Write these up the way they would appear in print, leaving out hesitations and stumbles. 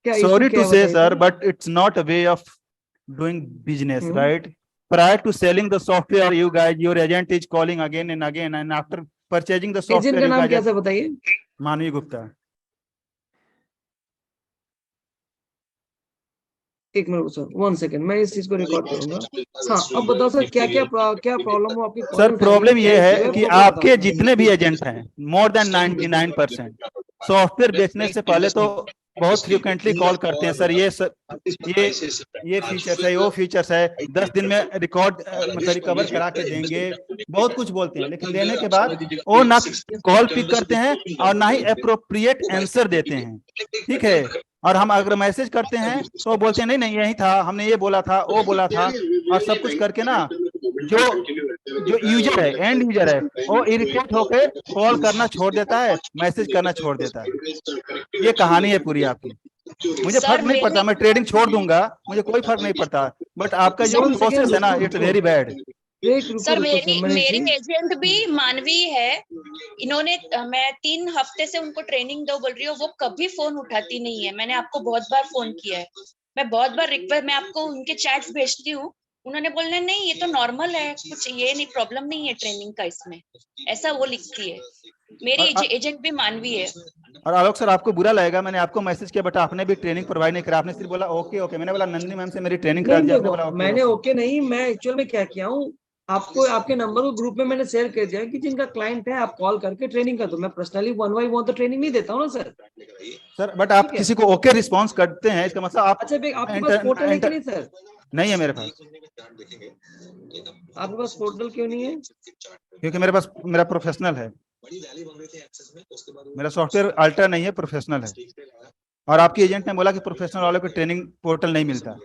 क्या issue Sorry क्या to है say, बताइए sir, sir. but it's not a way of doing business, hmm. right? Prior to selling the software, you guys, your agent is calling again and again, and after purchasing the agent software, का you नाम guys क्या are sir बताइए। Manvi Gupta. एक minute sir, 1 second, मैं इस चीज को record करूंगा। हाँ, अब बताओ सर, क्या प्रॉब्लम हो आपकी, सर कॉलिंग फैमिली प्रॉब्लम में क्या ये इशू है है, कि प्रॉब्लम बताओ आपके सर। जितने भी एजेंट हैं, मोर देन 99% सॉफ्टवेयर बेचने से पहले तो बहुत फ्रिक्वेंटली कॉल करते हैं, सर ये फीचर्स है, वो फीचर्स है, 10 दिन में रिकॉर्ड मतलब रिकवर करा के देंगे, बहुत कुछ बोलते हैं, लेकिन लेने के बाद वो ना कॉल पिक करते हैं और ना ही अप्रोप्रिएट आंसर देते हैं। ठीक है, और हम अगर मैसेज करते हैं तो बोलते हैं नहीं नहीं यही था, हमने ये बोला था, वो बोला था, और सब कुछ करके ना जो जो यूजर है, एंड यूजर है, वो इरिटेट होकर कॉल करना छोड़ देता है, मैसेज करना छोड़ देता है। ये कहानी है पूरी आपकी। मुझे सर फर्क नहीं पड़ता, मैं ट्रेडिंग छोड़ दूंगा, मुझे कोई फर्क नहीं पड़ता, बट आपका जो वन सेकेंड प्रोसेस है ना, रुको इट्स रुको, वेरी बैड। एक रुको सर रुको सर, मेरी मनीष मेरी जी। एजेंट भी मानवी है। इन्होंने मैं 3 हफ्ते से उनको ट्रेनिंग दो बोल रही हूँ, वो कभी फोन उठाती नहीं है। मैंने आपको बहुत बार फोन किया है, मैं बहुत बार रिक्वेस्ट, मैं आपको उनके चैट्स भेजती हूँ, उन्होंने बोलना नहीं ये तो नॉर्मल है, कुछ ये नहीं, प्रॉब्लम नहीं है ट्रेनिंग का इसमें, ऐसा वो लिखती है। मेरी एजेंट भी मानवी है। और आलोक सर आपको बुरा लगेगा, मैंने आपको मैसेज किया बट आपने भी ट्रेनिंग प्रोवाइड नहीं करा, आपने सिर्फ बोला ओके ओके। मैंने बोला नंदिनी मैम से मेरी ट्रेनिंग करा नहीं दी, आपने बोला देखो, ओके मैंने ओके। ओके नहीं, मैं एक्चुअल में क्या किया हूँ, आपको आपके नंबर को ग्रुप में मैंने शेयर कर दिया कि जिनका क्लाइंट है आप कॉल करके ट्रेनिंग कर दो। मैं पर्सनली 1 तो ट्रेनिंग नहीं देता हूँ ना सर। सर बट आप किसी को ओके रिस्पॉन्स करते हैं, इसका मतलब आप अच्छा आपके पास पोर्टल है कि नहीं सर? नहीं है मेरे पास, आपके पास पोर्टल क्यों नहीं है? क्योंकि मेरे पास मेरा प्रोफेशनल है, मेरा सॉफ्टवेयर अल्ट्रा नहीं है, प्रोफेशनल है। और आपकी एजेंट ने बोला कि प्रोफेशनल वालों को ट्रेनिंग पोर्टल नहीं मिलता।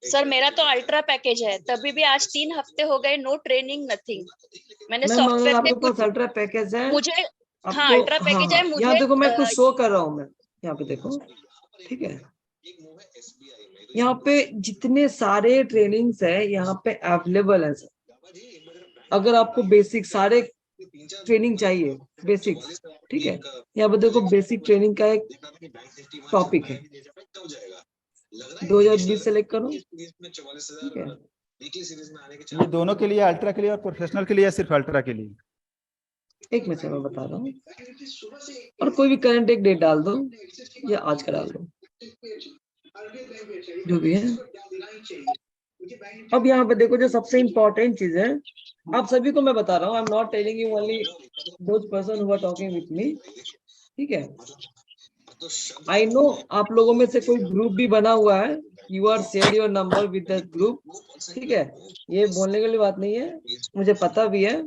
सर मेरा तो अल्ट्रा पैकेज है, तभी भी आज 3 हफ्ते हो गए, नो ट्रेनिंग नथिंग। मैंने सॉफ्टवेयर आपके में पास अल्ट्रा पैकेज है मुझे आपको, हाँ अल्ट्रा पैकेज है मुझे। यहाँ देखो मैं कुछ शो कर रहा हूँ, मैं यहाँ पे देखो, ठीक है, यहाँ पे जितने सारे ट्रेनिंग्स है यहाँ पे अवेलेबल है सर। अगर आपको बेसिक सारे ट्रेनिंग चाहिए, बेसिक, ठीक है, यहाँ पे देखो बेसिक ट्रेनिंग का एक टॉपिक है, 2020 सेलेक्ट करो, ठीक है। ये दोनों के लिए, अल्ट्रा के लिए और प्रोफेशनल के लिए, या सिर्फ अल्ट्रा के लिए? एक मिनट मैं बता रहा हूँ, और कोई भी करंट एक डेट डाल दो या आज का डाल दो, जो भी है। अब यहाँ पे देखो जो सबसे इम्पोर्टेंट चीज है, आप सभी को मैं बता रहा हूँ, I am not telling you only those person who are talking with me, ठीक है। आई नो आप लोगों में से कोई ग्रुप भी बना हुआ है, you are share your number with that group, ठीक है, ये बोलने के लिए बात नहीं है, मुझे पता भी है।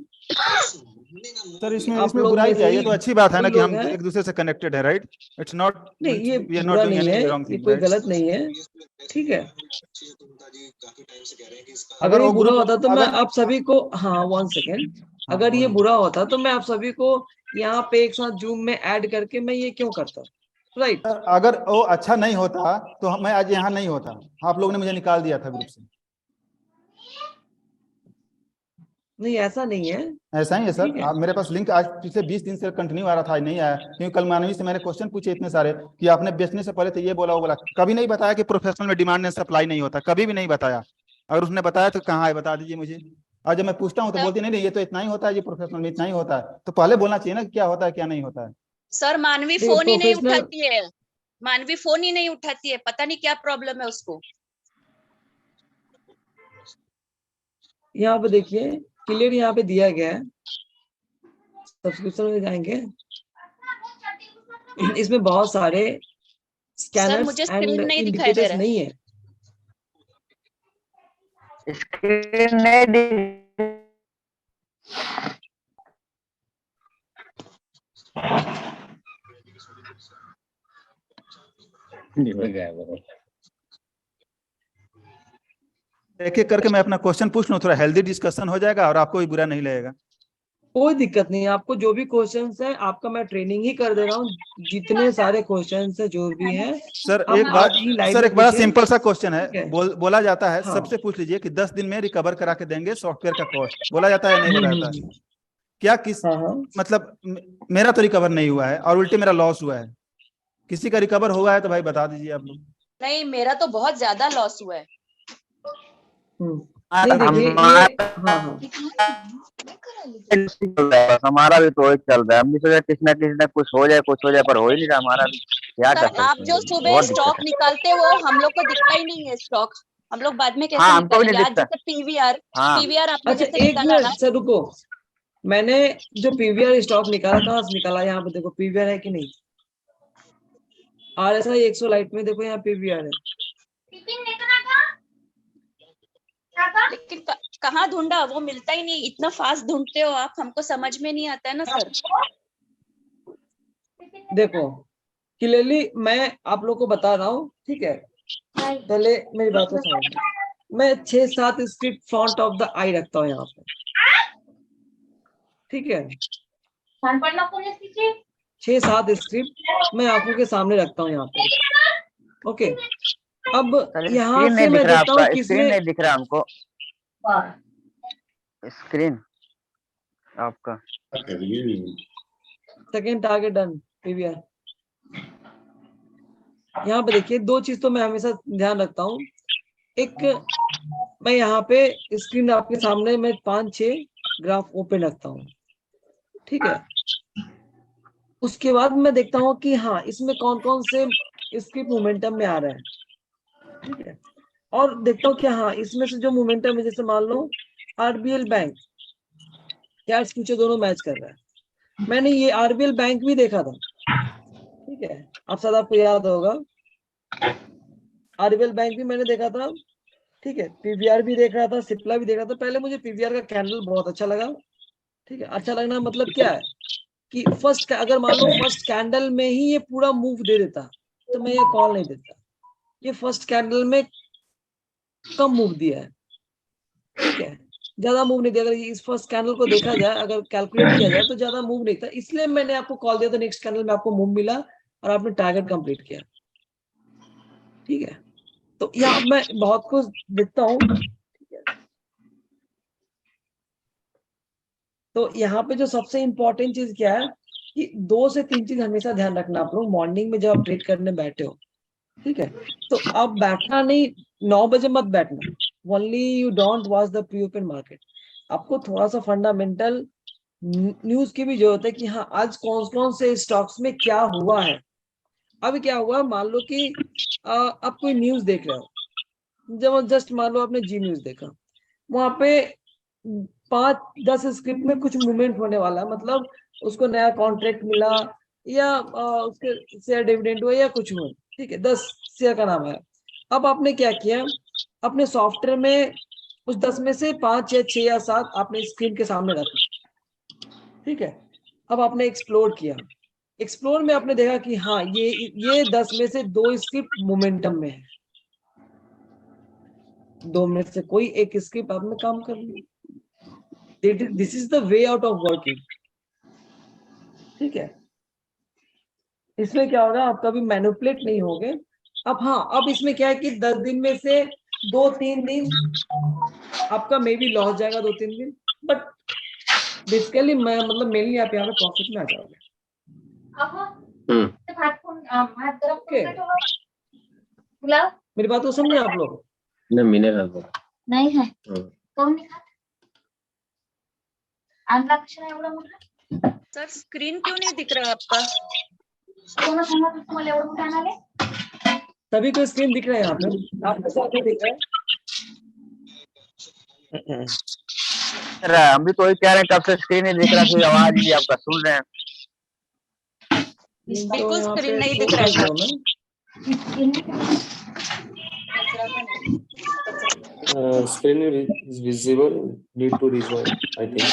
सर इसमें आप लोग बुराई में क्या है? से ये तो अच्छी बात है ना कि लोग हम हैं, एक दूसरे से कनेक्टेड है, राइट? इट्स नॉट, नहीं ये वी आर नॉट बुरा डूइंग नहीं है, एनी रॉन्ग ये थिंग, कोई राइट? गलत नहीं है, ठीक है। अगर अगर ये वो बुरा ग्रुप, होता तो मैं अगर आप सभी को, हाँ 1 सेकेंड, हाँ अगर ये बोलिए। बुरा होता तो मैं आप सभी को यहाँ पे एक साथ जूम में ऐड करके मैं ये क्यों करता, राइट? सर अगर वो अच्छा नहीं होता तो मैं आज यहाँ नहीं होता, आप लोगों ने मुझे निकाल दिया था ग्रुप से। नहीं ऐसा नहीं है, ऐसा ही है सर, ठीक है। आप मेरे पास लिंक आज पिछले 20 दिन से कंटिन्यू आ रहा था, आज नहीं आया, क्योंकि कल मानवी से मैंने क्वेश्चन पूछे इतने सारे कि आपने बेचने से पहले तो ये बोला वो बोला, कभी नहीं बताया कि प्रोफेशनल में डिमांड एंड सप्लाई नहीं होता, कभी भी नहीं बताया। अगर उसने बताया तो कहाँ है, बता दीजिए मुझे। और जब मैं पूछता हूँ तो बोलती नहीं नहीं ये तो इतना ही होता है, ये प्रोफेशनल में इतना ही होता है, तो पहले बोलना चाहिए ना क्या होता है क्या नहीं होता है। सर मानवी देखो फोन ही नहीं प्रोफेशनल, उठाती है, मानवी फोन ही नहीं उठाती है, पता नहीं क्या प्रॉब्लम है उसको। यहाँ पे देखिए क्लियर यहाँ पे दिया गया है, सब्सक्रिप्शन में जाएंगे, इसमें बहुत सारे सर स्कैनर्स मुझे एंड स्क्रीन नहीं दिखाई दे इंडिकेटर्स रहा नहीं है। स्क्रीन नहीं दिख एक एक करके मैं अपना क्वेश्चन पूछ लूँ, थोड़ा हेल्दी डिस्कशन हो जाएगा और आपको भी बुरा नहीं लगेगा। कोई दिक्कत नहीं है, आपको जो भी क्वेश्चंस है आपका मैं ट्रेनिंग ही कर दे रहा हूँ, जितने सारे क्वेश्चंस है जो भी है सर आप एक बार, आज ही लाइव सर में एक बड़ा पूछे, सिंपल सा क्वेश्चन है, ठीक है। बोला जाता है हाँ। सबसे पूछ लीजिए कि 10 दिन में रिकवर करा के देंगे सॉफ्टवेयर का कॉस्ट, बोला जाता है नहीं बोला जाता है? क्या किस हाँ हाँ, मतलब मेरा तो रिकवर नहीं हुआ है और उल्टे मेरा लॉस हुआ है, किसी का रिकवर हुआ है तो भाई बता दीजिए आप लोग। नहीं, मेरा तो बहुत ज्यादा लॉस हुआ है। नहीं देखिए ये हाँ हमारा भी तो चल रहा है, हम भी सोचा किसी ना कुछ हो जाए पर हो ही नहीं रहा हमारा भी। क्या कर सकते आप हैं, जो सुबह बहुत स्टॉक दिक्कत है। निकालते हो, हम लोग को दिखता ही नहीं है स्टॉक। हम लोग बाद में कैसे हाँ, हमको भी नहीं निकालेंगे? आज दिखता। जैसे पीवीआर, हाँ। पीवीआर आपने अच्छा जैसे एक निकाला ना, मिनट सर रुको, मैंने जो पीवीआर स्टॉक निकाला कहाँ से निकाला? यहाँ पे देखो पीवीआर है कि नहीं, RSI 100 लाइट में देखो यहाँ पीवीआर है। लेकिन कहाँ ढूंढा? वो मिलता ही नहीं। इतना फास्ट ढूंढते हो आप, हमको समझ में नहीं आता है ना सर। देखो क्लियरली मैं आप लोग को बता रहा हूँ, ठीक है? पहले मेरी बात को समझो, मैं 6-7 स्क्रिप्ट फ्रंट ऑफ द आई रखता हूँ यहाँ पे, ठीक है? 6-7 स्क्रिप्ट मैं आंखों के सामने रखता हूँ यहाँ पे, ओके? अब यहाँ स्क्रीन से नहीं दिख मैं रहा देखता हूँ आपका, स्क्रीन किसमें नहीं दिख रहा हमको, स्क्रीन आपका। Second target done PVR. यहाँ पे देखिए दो चीज तो मैं हमेशा ध्यान रखता हूँ। एक, मैं यहाँ पे स्क्रीन आपके सामने मैं 5-6 ग्राफ ओपन रखता हूँ, ठीक है? उसके बाद मैं देखता हूँ कि हाँ इसमें कौन कौन से स्क्रिप्ट मोमेंटम में आ रहे हैं, ठीक है? और देखता हूँ कि हाँ इसमें से जो मोमेंटम है, जैसे मान लो RBL बैंक कैश फ्यूचर दोनों मैच कर रहा है। मैंने ये RBL बैंक भी देखा था, ठीक है? आप शायद आपको याद होगा, RBL बैंक भी मैंने देखा था, ठीक है? पीवीआर भी देख रहा था, सिप्ला भी देख रहा था। पहले मुझे पीवीआर का कैंडल बहुत अच्छा लगा, ठीक है? अच्छा लगना मतलब क्या है कि फर्स्ट, अगर मान लो फर्स्ट कैंडल में ही ये पूरा मूव दे देता तो मैं ये कॉल नहीं देता। ये फर्स्ट कैंडल में कम मूव दिया है, ठीक है? ज्यादा मूव नहीं दिया। अगर इस फर्स्ट कैंडल को देखा जाए, अगर कैलकुलेट किया जाए तो ज्यादा मूव नहीं था, इसलिए मैंने आपको कॉल दिया था। नेक्स्ट कैंडल में आपको मूव मिला और आपने टारगेट कंप्लीट किया, ठीक है? तो यहाँ मैं बहुत कुछ देखता हूँ, ठीक है? तो यहाँ पे जो सबसे इंपॉर्टेंट चीज क्या है कि 2 से 3 चीज हमेशा ध्यान रखना आप लोग मॉर्निंग में जब आप ट्रेड करने बैठे हो, ठीक है? तो आप बैठना नहीं, 9 बजे मत बैठना। Only you don't watch the pre open market. आपको थोड़ा सा फंडामेंटल न्यूज की भी जरूरत है कि हाँ आज कौन कौन से स्टॉक्स में क्या हुआ है। अभी क्या हुआ, मान लो कि आप कोई न्यूज देख रहे हो, जब जस्ट मान लो आपने जी न्यूज देखा, वहां पे 5-10 स्क्रिप्ट में कुछ मूवमेंट होने वाला है, मतलब उसको नया कॉन्ट्रैक्ट मिला या उसके शेयर डिविडेंड हुआ या कुछ हुआ, ठीक है? 10 शेयर का नाम है। अब आपने क्या किया, अपने सॉफ्टवेयर में उस 10 में से 5 या 6 या 7 आपने स्क्रीन के सामने रखा, ठीक है? अब आपने एक्सप्लोर किया, एक्सप्लोर में आपने देखा कि हाँ ये 10 में से 2 स्क्रिप्ट मोमेंटम में है, 2 में से कोई एक स्क्रिप्ट आपने काम कर लिया। This is the way out of working, ठीक है? इसमें क्या होगा, आप कभी मैनिपुलेट नहीं होगे। अब हाँ, अब इसमें क्या है कि 10 दिन में से 2-3 दिन आपका मे बी लॉस जाएगा, 2-3 दिन, बट बेसिकली मैं मतलब मेनली आप यहाँ पे प्रॉफिट में आ जाओगे। ओके, मेरी बात को समझे आप लोग? नहीं है कौन नहीं खाता आणला कशाला एवढा मोठा सर स्क्रीन क्यों नहीं दिख रहा आपका? कोण सांगत तुम्हाला एवढं मोठं आणाले? सभी को स्क्रीन दिख रहा है यहाँ पे, आपको सब दिख रहा है? हम भी तो वही कह रहे हैं, कब से स्क्रीन नहीं दिख रहा, कोई आवाज भी आपका सुन रहे हैं। तो बिल्कुल यहाँ स्क्रीन पे नहीं शो दिख रहा है कर सर। दो ना। Screen is visible, need to rejoin, I think.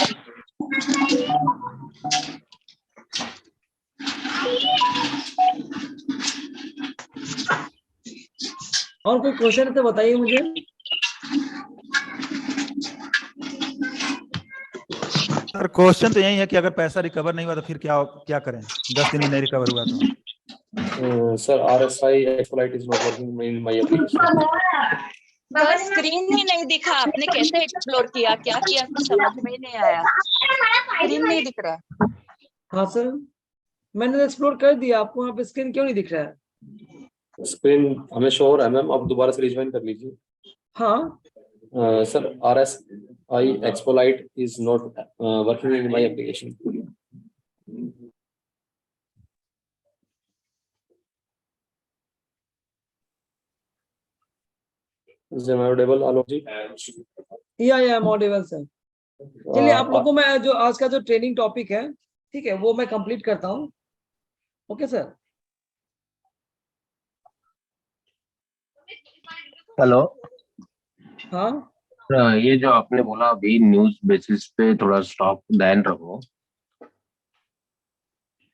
और कोई क्वेश्चन है तो बताइए मुझे। सर क्वेश्चन तो यही है कि अगर पैसा रिकवर नहीं हुआ तो फिर क्या क्या करें, 10 दिन में नहीं रिकवर हुआ तो? Sir, RSI Expolite is not working in my application. Sir screen ही नहीं दिखा, आपने कैसे एक्सप्लोर किया, क्या किया, कुछ समझ में ही नहीं आया। स्क्रीन नहीं दिख रहा। हाँ सर, मैंने एक्सप्लोर कर दिया, आपको वहाँ पे स्क्रीन क्यों नहीं दिख रहा है? स्क्रीन हमें शो हो रहा है मैम, आप दोबारा से रिज्वाइन कर लीजिए। हाँ sir RSI Expolite is not working in my application. Is it audible, Alok ji? या मॉडेबल सर। चलिए आप लोगों को मैं जो आज का जो ट्रेनिंग टॉपिक है, ठीक है, वो मैं कंप्लीट करता हूँ। Okay sir. हेलो। हाँ ये जो आपने बोला अभी न्यूज बेसिस पे थोड़ा स्टॉक ध्यान रखो।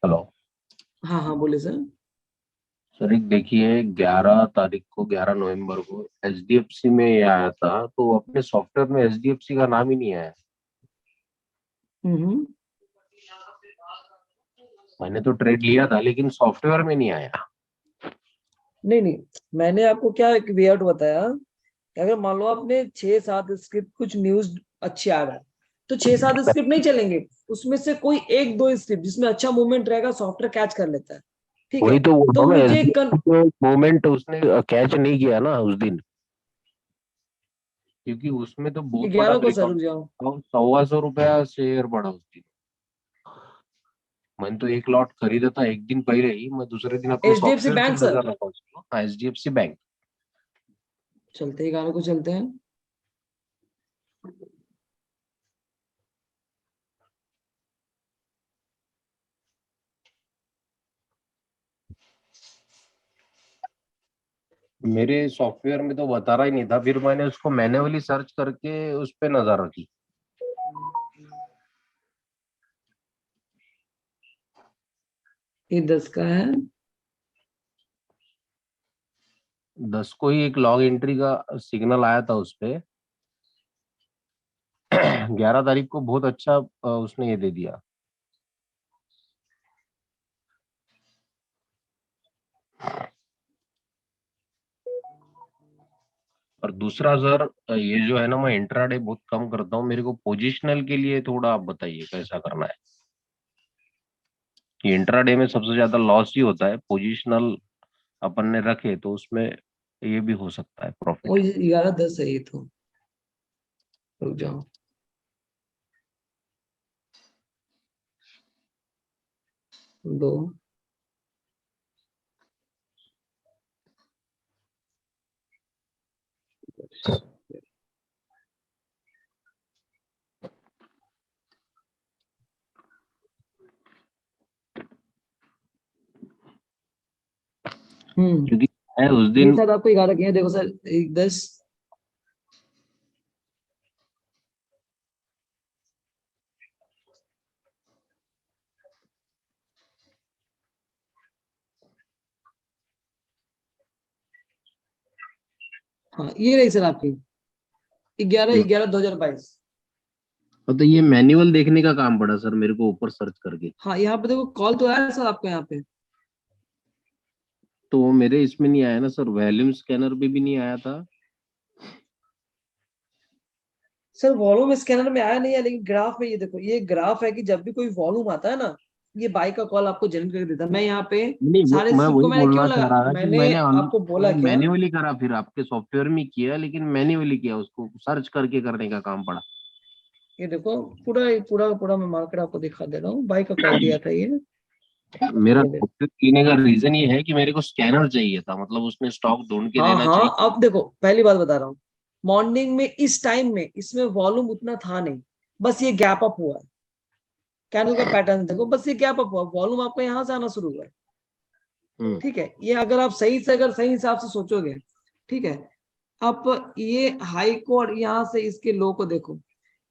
हेलो हाँ हाँ बोले सर। सर, एक देखिए 11 तारीख को 11 नवंबर को HDFC में ये आया था, तो अपने सॉफ्टवेयर में HDFC का नाम ही नहीं आया। हम्म। मैंने तो ट्रेड लिया था लेकिन सॉफ्टवेयर में नहीं आया। नहीं, मैंने आपको क्या एक वे आउट बताया, अगर मान लो आपने 6-7 स्क्रिप्ट, कुछ न्यूज अच्छे आ रहा है तो 6-7 स्क्रिप्ट नहीं चलेंगे, उसमें से कोई 1-2 स्क्रिप्ट जिसमें अच्छा मूवमेंट रहेगा सॉफ्टवेयर कैच कर लेता है, ठीक है। वही तो बोल तो रहा हूँ ना, मुझे HDFC मोमेंट उसने कैच नहीं किया ना उस दिन, क्योंकि उसमें तो बहुत बड़ा 11 को सर रुक रिकॉर्ड, जाओ। 125 रुपया शेयर बढ़ा उस दिन। मैंने तो एक लॉट खरीदा था एक दिन पहले ही, मैं दूसरे दिन अपने HDFC सॉफ्टवेयर पे बैंक सर, नजर रखा उसको। हाँ, HDFC बैंक। चलते 11 को चलते हैं। मेरे सॉफ्टवेयर में तो बता रहा ही नहीं था, फिर मैंने उसको मैन्युअली सर्च करके उस पे नजर रखी। ये 10 का है। 10 को ही एक लॉग एंट्री का सिग्नल आया था उस पे। 11 तारीख को बहुत अच्छा उसने ये दे दिया। और दूसरा सर, ये जो है ना, मैं इंट्राडे बहुत कम करता हूँ, मेरे को पोजिशनल के लिए थोड़ा आप बताइए कैसा करना है। ये इंट्राडे में सबसे ज्यादा लॉस ही होता है, पोजिशनल अपन ने रखे तो उसमें ये भी हो सकता है और प्रॉफिट। 11-10 है ये तो, रुक जाओ। दो क्योंकि मैं उस ये दिन शायद आपको 11 किया, देखो सर, 1-10। हाँ ये रही सर आपकी 11/11/2022। तो ये मैनुअल देखने का काम पड़ा सर मेरे को ऊपर सर्च करके। हाँ यहाँ पे देखो कॉल तो आया सर आपको यहाँ पे। तो वो मेरे इसमें नहीं आया ना सर, वॉल्यूम स्कैनर पे भी नहीं आया था। सर वॉल्यूम स्कैनर में आया नहीं है, लेकिन ग्राफ में ये देखो, ये ग्राफ है कि जब भी कोई वॉल्यूम आता है ना, ये बाई का कॉल आपको जनरेट करके देता है। मैं यहाँ पे नहीं, सारे मैं स्क्रिप्ट को वही मैंने क्यों बोलना चाह लगा, रहा था कि मैंने आपको बोला क्या, मैन्युअली करा, फिर आपके सॉफ्टवेयर में किया, लेकिन मैन्युअली किया, उसको सर्च करके करने का काम पड़ा। ये देखो पूरा मैं मार्केट आपको दिखा दे रहा हूँ। बाई का कॉल दिया था ये मेरा ये देखो। सॉफ्टवेयर लेने का रीजन ये है कि मेरे को स्कैनर चाहिए था, मतलब उसने स्टॉक ढूंढ के हाँ देना चाहिए। हाँ, अब देखो पहली बात बता रहा हूँ, मॉर्निंग में इस टाइम में इसमें वॉल्यूम उतना था नहीं, बस ये गैप अप हुआ है। कैंडल का पैटर्न देखो, बस ये गैप अप हुआ, वॉल्यूम आपको यहाँ से आना शुरू हुआ है, ठीक है। ये अगर आप अगर सही हिसाब से सोचोगे, ठीक है। आप ये हाई को और यहाँ से इसके लो को देखो,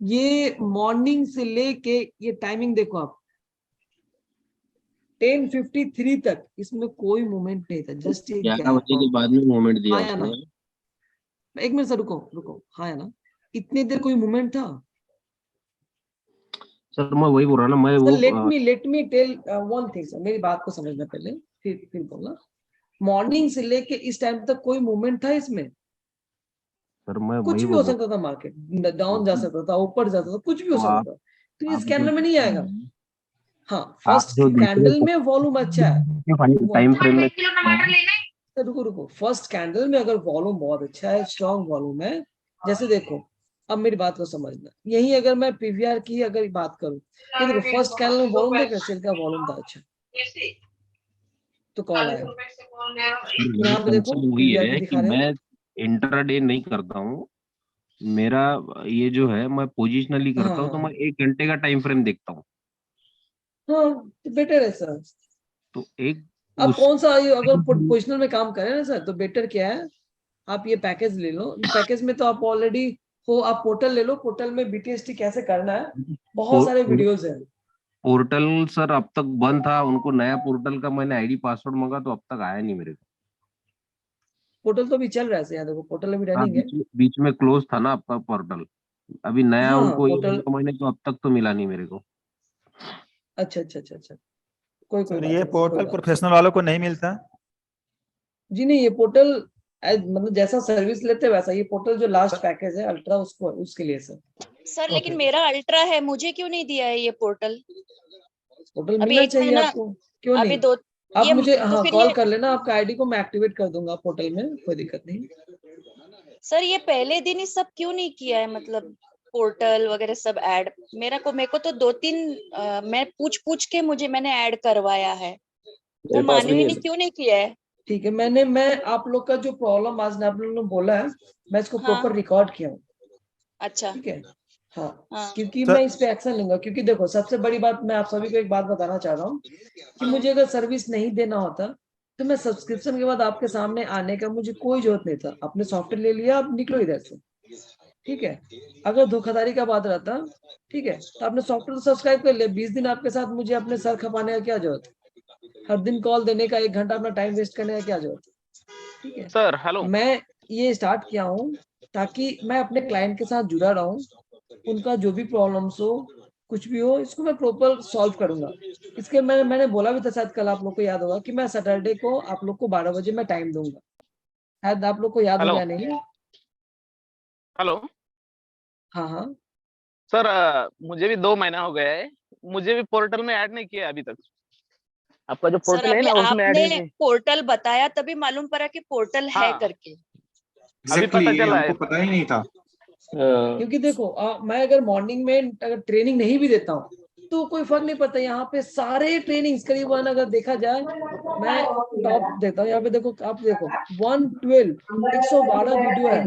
ये मॉर्निंग से लेके ये टाइमिंग देखो आप, 10:53 तक इसमें कोई मूवमेंट नहीं था, जस्ट ये 11 गैप बजे के अप। बाद में मूवमेंट दिया हाँ या ना, उसने। एक मिनट से रुको, हाँ या ना, इतनी देर कोई मूवमेंट था सर मैं वही बोल रहा ना, मैं सर। वो let me tell one thing sir, मेरी बात को समझना पहले, फिर बोलना। मॉर्निंग से लेके इस टाइम तक कोई मूवमेंट था इसमें, सर मैं कुछ वही भी वो हो बोल सकता था, मार्केट डाउन जा सकता था, ऊपर जा सकता था, कुछ भी हो तो सकता था, तो ये आप जो स्कैनर में नहीं आएगा। हाँ, आप फर्स्ट जो देख रहे कैंडल हो में वॉल्यूम अच्छा है। टाइम फ्रेम में 1 किलो टमाटर लेना है। रुको रुको, फर्स्ट कैंडल में अगर वॉल्यूम बहुत अच्छा है, स्ट्रॉन्ग वॉल्यूम है, जैसे देखो, अब मेरी बात को समझना, यही अगर मैं पीवीआर की अगर बात करूं, ये देखो फर्स्ट कैंडल में वॉल्यूम देख रहे हो, सेल का वॉल्यूम था अच्छा, तो कॉल आया। यहाँ पे देखो कंसर्न वही पीवीआर भी है कि दिखा रहे हैं। मैं इंट्राडे नहीं करता हूँ, मेरा ये जो है मैं पोजिशनली करता हूँ, तो मैं 1 घंटे का टाइम फ्रेम देखता हूँ। हाँ, तो बेटर है सर। तो एक आप उस कौन सा अगर पोजिशनल में काम करें ना सर, तो बेटर क्या है, आप ये पैकेज ले लो। पैकेज में तो आप ऑलरेडी हो, आप पोर्टल ले लो, पोर्टल में बीटीएसटी कैसे करना है, बहुत सारे वीडियोस हैं। पोर्टल सर अब तक बंद था, उनको नया पोर्टल का मैंने आईडी पासवर्ड मांगा तो अब तक आया नहीं मेरे को। पोर्टल तो अभी चल रहा है सर, यहाँ देखो पोर्टल अभी हाँ, रनिंग है। बीच में क्लोज था ना आपका पोर्टल, अभी नया हाँ उनको ये पोर्टल, मांगा मैंने तो अब तक तो मिला नहीं मेरे को। अच्छा अच्छा अच्छा अच्छा, कोई सर बात ये नहीं, कोई पोर्टल बात प्रोफेशनल वालों को नहीं मिलता। नहीं। जी नहीं, ये पोर्टल मतलब जैसा सर्विस लेते हैं वैसा, ये पोर्टल जो लास्ट पैकेज है अल्ट्रा, उसको उसके लिए सर। सर लेकिन मेरा अल्ट्रा है, मुझे क्यों नहीं दिया है ये पोर्टल? पोर्टल अभी मिलना 1 चाहिए महीना, आपको, क्यों अभी नहीं? 2, आप ये मुझे तो हाँ फिर कॉल ये कर लेना, आपका आईडी को मैं एक्टिवेट कर दूंगा पोर्टल में, कोई दिक्कत नहीं। सर, ये पहले दिन ही सब क्यों नहीं किया है, मतलब पोर्टल वगैरह सब ऐड? मेरे को तो 2-3 मैं पूछ के मैंने ऐड करवाया है, वो मेरे पास भी नहीं मानवी है ने सर। क्यों नहीं किया है? ठीक है, मैं आप लोग का जो प्रॉब्लम आज ने आप लोगों ने बोला है, मैं इसको हाँ। प्रॉपर रिकॉर्ड किया हूँ, अच्छा। ठीक है। हाँ, हाँ। क्योंकि सर मैं इस पे एक्शन लूंगा, क्योंकि देखो सबसे बड़ी बात मैं आप सभी को एक बात बताना चाह रहा हूँ कि मुझे अगर सर्विस नहीं देना होता तो मैं सब्सक्रिप्शन के बाद आपके सामने आने का मुझे कोई जरूरत नहीं था। आपने सॉफ्टवेयर ले लिया, आप निकलो इधर से, ठीक है। अगर धोखाधड़ी का बात रहता, ठीक है, तो आपने सॉफ्टवेयर सब्सक्राइब कर लिया, 20 दिन आपके साथ मुझे अपने सर खपाने का क्या जरूरत है? हर दिन कॉल देने का 1 घंटा अपना टाइम वेस्ट करने का क्या जरूरत है? ठीक है सर हेलो। मैं ये स्टार्ट किया हूँ ताकि मैं अपने क्लाइंट के साथ जुड़ा रहूं, उनका जो भी प्रॉब्लम्स हो, कुछ भी हो, इसको मैं प्रॉपर सॉल्व करूंगा। इसके मैंने बोला भी था, शायद कल आप लोग को याद होगा कि मैं सैटरडे को आप लोग को 12 बजे मैं टाइम दूंगा, शायद आप लोग को याद हेलो होगा या नहीं। हेलो। हाँ हाँ, सर मुझे भी 2 महीना हो गया है, मुझे भी पोर्टल में ऐड नहीं किया अभी तक। आपका जो सर पोर्टल है अभी ना उसमें ऐड आपने नहीं। पोर्टल बताया तभी मालूम पड़ा कि पोर्टल है हाँ। करके। अभी पता Exactly, चला है हमको सर। पता ही नहीं था। क्योंकि देखो मैं अगर मॉर्निंग में अगर ट्रेनिंग नहीं भी देता हूँ तो कोई फर्क नहीं पड़ता। यहाँ पे सारे ट्रेनिंग्स करीबन अगर देखा जाए, मैं टॉप देता हूँ। यहाँ पे देखो, आप देखो 112 वीडियो है,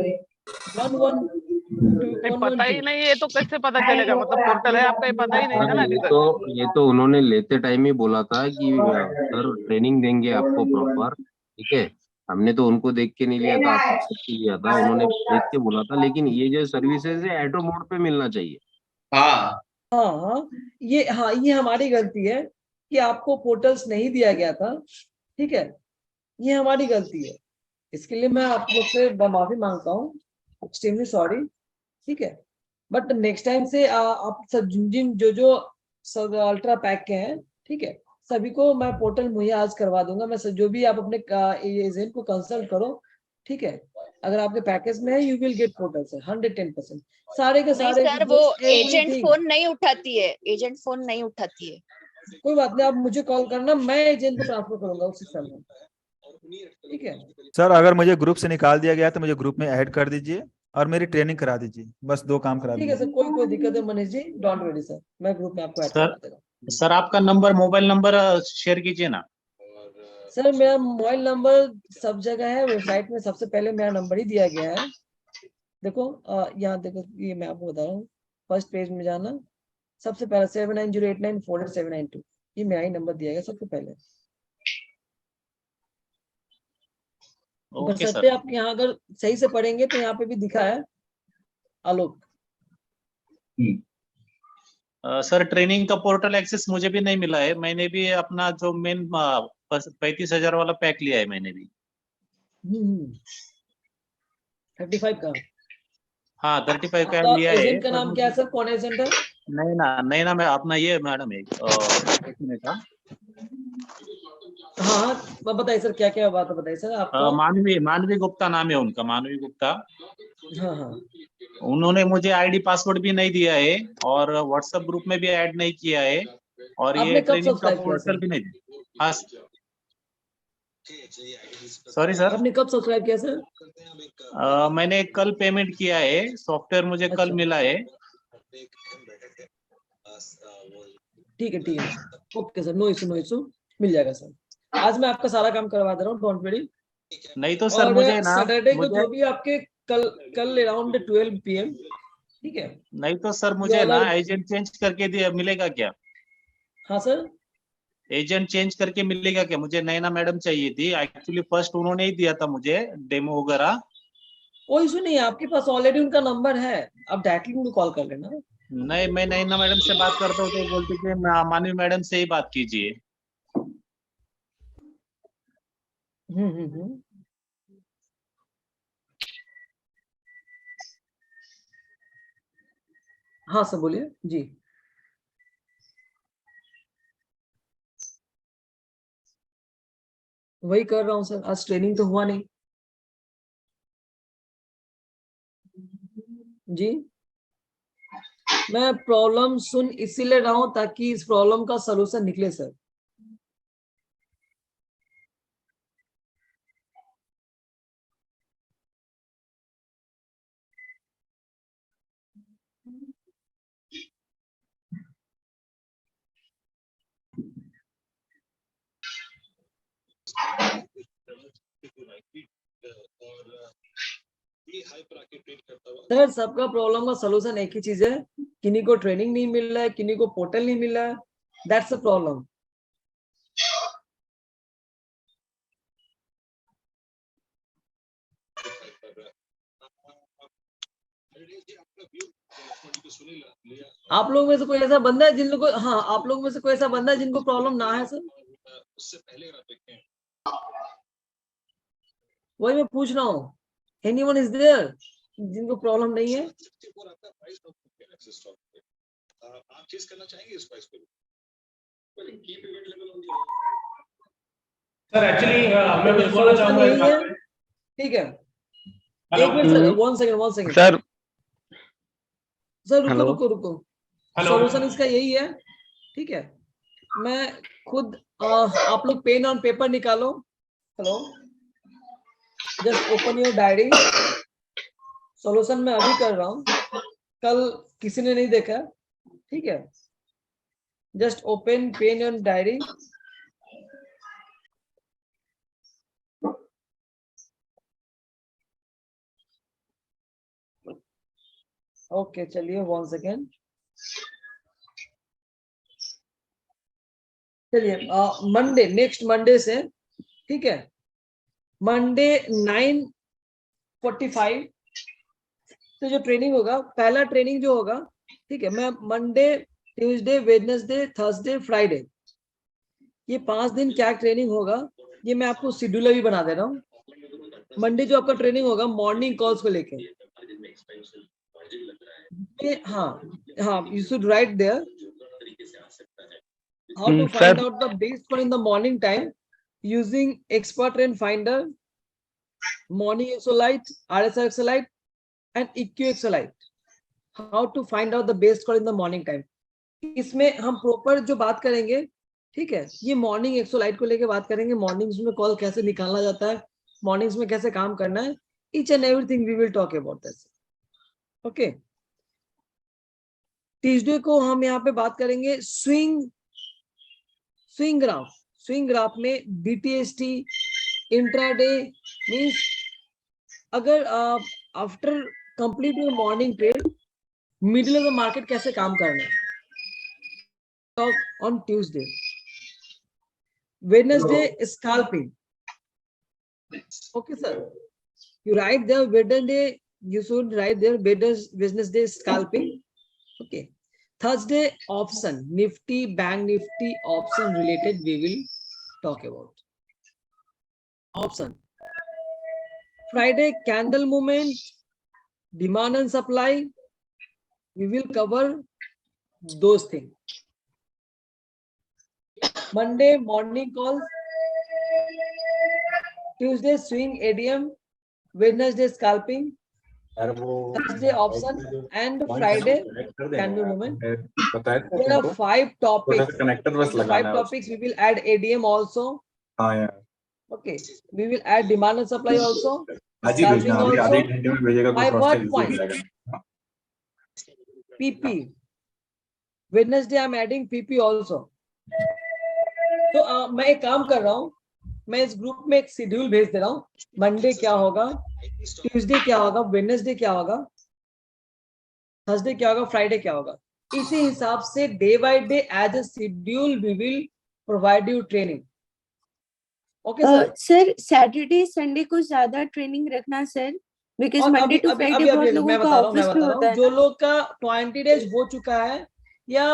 11 नहीं, पता ही 112। नहीं है तो कैसे पता चलेगा? मतलब पोर्टल है आपका, ये पता ही नहीं सर था ना अभी तक। ये तो उन्होंने लेते टाइम ही बोला था कि सर ट्रेनिंग देंगे आपको प्रॉपर, ठीक है। हमने तो उनको देख के नहीं लिया था, आपको देख के लिया था, उन्होंने देख के बोला था। लेकिन ये जो सर्विसेज है ऑटो मोड पे मिलना चाहिए। हाँ, हाँ ये हमारी गलती है कि आपको पोर्टल्स नहीं दिया गया था, ठीक है, ये हमारी गलती है। इसके लिए मैं आप लोग से माफी मांगता हूँ, एक्सट्रीमली सॉरी, ठीक है। बट नेक्स्ट टाइम से आप सब जिन जो सब अल्ट्रा पैक के हैं, ठीक है, सभी को मैं पोर्टल मुहैया आज करवा दूंगा। मैं जो भी आप अपने एजेंट को कंसल्ट करो, ठीक है, अगर आपके पैकेज में है यू विल गेट पोर्टल से 110%। सारे के नहीं सारे सर, वो एजेंट everything। फोन नहीं उठाती है, एजेंट फोन नहीं उठाती है। कोई बात नहीं, आप मुझे कॉल करना, मैं एजेंट को ट्रांसफर करूंगा उस सिस्टम में, ठीक है। सर अगर मुझे ग्रुप से निकाल दिया गया तो मुझे ग्रुप में ऐड कर दीजिए और मेरी ट्रेनिंग करा दीजिए, बस 2 काम करा ठीक है सर, दीजिए। कोई दिक्कत है Manish ji, don't worry sir, मैं ग्रुप में आपको ऐड सर करवा देगा। सर आपका नंबर, मोबाइल नंबर शेयर कीजिए ना। सर मेरा मोबाइल नंबर सब जगह है, वेबसाइट में सबसे पहले मेरा नंबर ही दिया गया है। देखो यहाँ देखो, ये मैं आपको बता रहा हूँ, फर्स्ट पेज में जाना, सबसे पहले 7908948792, ये मेरा ही नंबर दिया गया सबसे पहले। ओके बशर्ते सर। आप यहाँ अगर सही से पढ़ेंगे तो यहाँ पे भी दिखा है आलोक। सर ट्रेनिंग का पोर्टल एक्सेस मुझे भी नहीं मिला है, मैंने भी अपना जो मेन 35,000 वाला पैक लिया है मैंने भी। 35 का। हाँ 35 का आपका लिया है। एजेंट का पर नाम क्या है सर, कौन एजेंट है? नहीं ना मैं अपना ये मैडम है का हाँ बताइए सर, क्या क्या बात है बताइए सर आपका। मानवी गुप्ता नाम है उनका, मानवी गुप्ता। हाँ उन्होंने मुझे आईडी पासवर्ड भी नहीं दिया है और व्हाट्सएप ग्रुप में भी ऐड नहीं किया है। और आपने ये कब ट्रेनिंग का सब्सक्राइब किया पोर्टल सर? भी नहीं। हाँ सॉरी सर, आपने कब सब्सक्राइब किया सर? मैंने कल पेमेंट किया है, सॉफ्टवेयर मुझे कल अच्छा। मिला है। ठीक है ओके सर, नो इशू मिल जाएगा सर। आज मैं आपका सारा काम करवा दे रहा हूँ, डोंट वरी। नहीं तो सर और मुझे ना, सैटरडे को मुझे जो भी आपके कल अराउंड 12 PM, ठीक है? नहीं तो सर You मुझे all ना are- एजेंट चेंज करके दिया मिलेगा क्या? हाँ सर, एजेंट चेंज करके मिलेगा क्या? मुझे नैना मैडम चाहिए थी एक्चुअली, फर्स्ट उन्होंने ही दिया था मुझे डेमो वगैरह। कोई इशू नहीं है, आपके पास ऑलरेडी उनका नंबर है, आप डायरेक्टली उनको कॉल कर लेना। नहीं, मैं नैना मैडम से बात करता हूँ तो बोलते कि मानवी मैडम से ही बात कीजिए। हम्म। हाँ सर बोलिए जी। वही कर रहा हूँ सर, आज ट्रेनिंग तो हुआ नहीं जी। मैं प्रॉब्लम सुन इसीलिए रहा हूँ ताकि इस प्रॉब्लम का सलूशन निकले सर। सर सबका प्रॉब्लम का सलूशन एक ही चीज है, किन्हीं को ट्रेनिंग नहीं मिल रहा है, किन्हीं को पोर्टल नहीं मिल रहा है, दैट्स अ प्रॉब्लम। आप लोग में से कोई ऐसा बंदा है जिन लोगों को, हाँ आप लोग में से कोई ऐसा बंदा है जिनको प्रॉब्लम ना है सर? वही मैं पूछ रहा हूँ, एनीवन इज देयर जिनको प्रॉब्लम नहीं है? सर एक्चुअली मैं कुछ बोलना solution चाहूंगा इस यही बात है, पे। ठीक है? हेलो एक minute sir, one second sir sir, रुको हेलो। रुको। हेलो सॉल्यूशन इसका यही है, ठीक है? मैं खुद आप लोग पेन और पेपर निकालो। Hello, just open your diary. Solution मैं अभी कर रहा हूँ, कल किसी ने नहीं देखा, ठीक है? Just open pen and diary. Okay चलिए, वन सेकेंड। चलिए मंडे, नेक्स्ट मंडे से, ठीक है? मंडे 9:45 से जो ट्रेनिंग होगा, पहला ट्रेनिंग जो होगा, ठीक है? मैं Monday, Tuesday, Wednesday, Thursday, Friday, ये 5 दिन क्या ट्रेनिंग होगा, ये मैं आपको शेड्यूल भी बना दे रहा हूँ। मंडे जो आपका ट्रेनिंग होगा मॉर्निंग कॉल्स को लेके, हाँ you should write there how to find out the base call in the morning time using expert trend finder, morning exolite, RSI exolite and EQ exolite. How to find out the base call in the morning time. इसमें हम proper जो बात करेंगे, ठीक है? ये morning एक्सोलाइट को लेके बात करेंगे, मॉर्निंग्स में कॉल कैसे निकालना जाता है, मॉर्निंग्स में कैसे काम करना है, each and everything we will talk about this. Okay, Tuesday को हम यहाँ पे बात करेंगे स्विंग ग्राफ में बीटीएसटी इंट्राडे, मींस अगर after complete your morning trade middle of the market कैसे काम करना है, talk on Tuesday. Wednesday scalping, okay sir, you write there Wednesday, you should write there Wednesday scalping. Okay, Thursday option, Nifty, Bank Nifty option related we will talk about option. Friday candle movement, demand and supply, we will cover those things. Monday morning calls, Tuesday swing ADM, Wednesday scalping, Thursday option and Friday can be moment. There are 5 topics. In 5 topics we will add ADM also. Okay, we will add demand and supply also. Scalping also. My word point. PP. Wednesday I'm adding PP also. तो मैं एक काम कर रहा हूँ, मैं इस group में एक शेड्यूल भेज दे रहा हूँ. मंडे क्या होगा, ट्यूसडे क्या होगा, वेडनेसडे क्या होगा, थर्सडे क्या होगा, फ्राइडे क्या होगा. इसी हिसाब से day by day as a schedule we will provide you training. Okay sir. Sir Saturday Sunday को ज्यादा ट्रेनिंग रखना sir, because Monday to Friday बहुत लोगों का ऑफिस पे होता है. जो लोग का 20 डेज हो चुका है या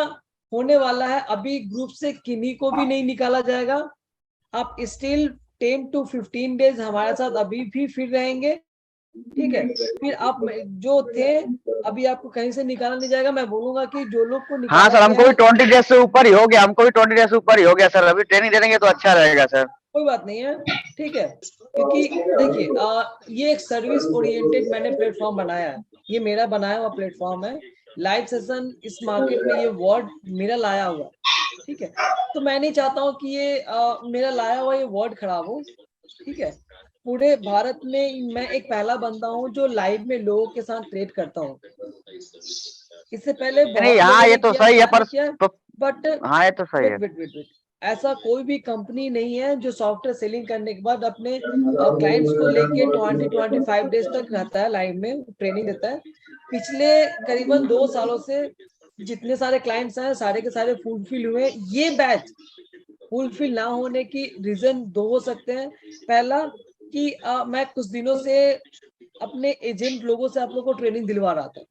होने वाला है, अभी ग्रुप से किन्हीं को भी नहीं निकाला जाएगा. आप स्टिल 10 to 15 डेज हमारे साथ अभी भी फिर रहेंगे. ठीक है, फिर आप जो थे अभी आपको कहीं से निकाला नहीं जाएगा. मैं बोलूंगा कि जो लोग को हाँ सर, हमको भी 20 डेज से ऊपर ही हो गया, हमको भी 20 डेज से ऊपर ही हो गया सर. अभी ट्रेनिंग दे देंगे तो अच्छा रहेगा सर. कोई बात नहीं है, ठीक है. क्योंकि देखिए ये एक सर्विस ओरिएंटेड मैंने प्लेटफॉर्म बनाया है. ये मेरा बनाया हुआ प्लेटफॉर्म है. लाइव सेशन इस मार्केट में ये वर्ड मेरा लाया हुआ, ठीक है. तो मैं नहीं चाहता हूँ कि ये मेरा लाया हुआ ये वर्ड खराब हो. ठीक है, पूरे भारत में मैं एक पहला बंदा हूँ जो लाइव में लोगों के साथ ट्रेड करता हूँ. इससे पहले नहीं, हाँ ये तो सही है पर बट हाँ ये तो सही है. वेट, ऐसा कोई भी कंपनी नहीं है जो सॉफ्टवेयर सेलिंग करने के बाद अपने क्लाइंट्स को लेके 20-25 डेज तक रहता है, लाइव में ट्रेनिंग देता है. पिछले करीबन 2 सालों से जितने सारे क्लाइंट्स हैं सारे के सारे फुलफिल हुए. ये बैच फुलफिल ना होने की रीजन 2 हो सकते हैं. पहला कि मैं कुछ दिनों से अपने एजेंट लोगों से आप लोग को ट्रेनिंग दिलवा रहा था,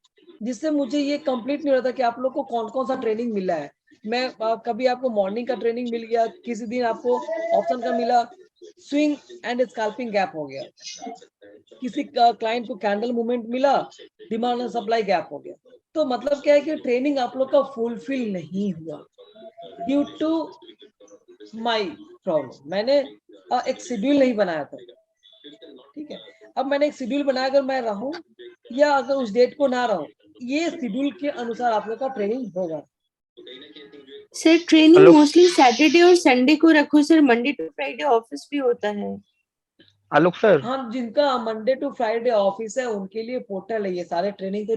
जिससे मुझे ये कंप्लीट नहीं हो रहा था कि आप लोग को कौन कौन सा ट्रेनिंग मिला है. मैं कभी आपको मॉर्निंग का ट्रेनिंग मिल गया, किसी दिन आपको ऑप्शन का मिला, स्विंग एंड स्कैल्पिंग गैप हो गया, किसी क्लाइंट को कैंडल मूवमेंट मिला, डिमांड एंड सप्लाई गैप हो गया. तो मतलब क्या है कि ट्रेनिंग आप लोग का फुलफिल नहीं हुआ ड्यू टू माय प्रॉब्लम. मैंने एक शेड्यूल नहीं बनाया था. ठीक है, अब मैंने एक शेड्यूल बनाया, अगर मैं रहूं या अगर उस डेट को ना रहूं, ये शेड्यूल के अनुसार आप लोग का ट्रेनिंग होगा. सर ट्रेनिंग मोस्टली सैटरडे और संडे को रखो sir, Monday to Friday office भी होता है. आलोक सर, हाँ, जिनका मंडे टू फ्राइडे ऑफिस है उनके लिए पोर्टल है. ये सारे ट्रेनिंग तो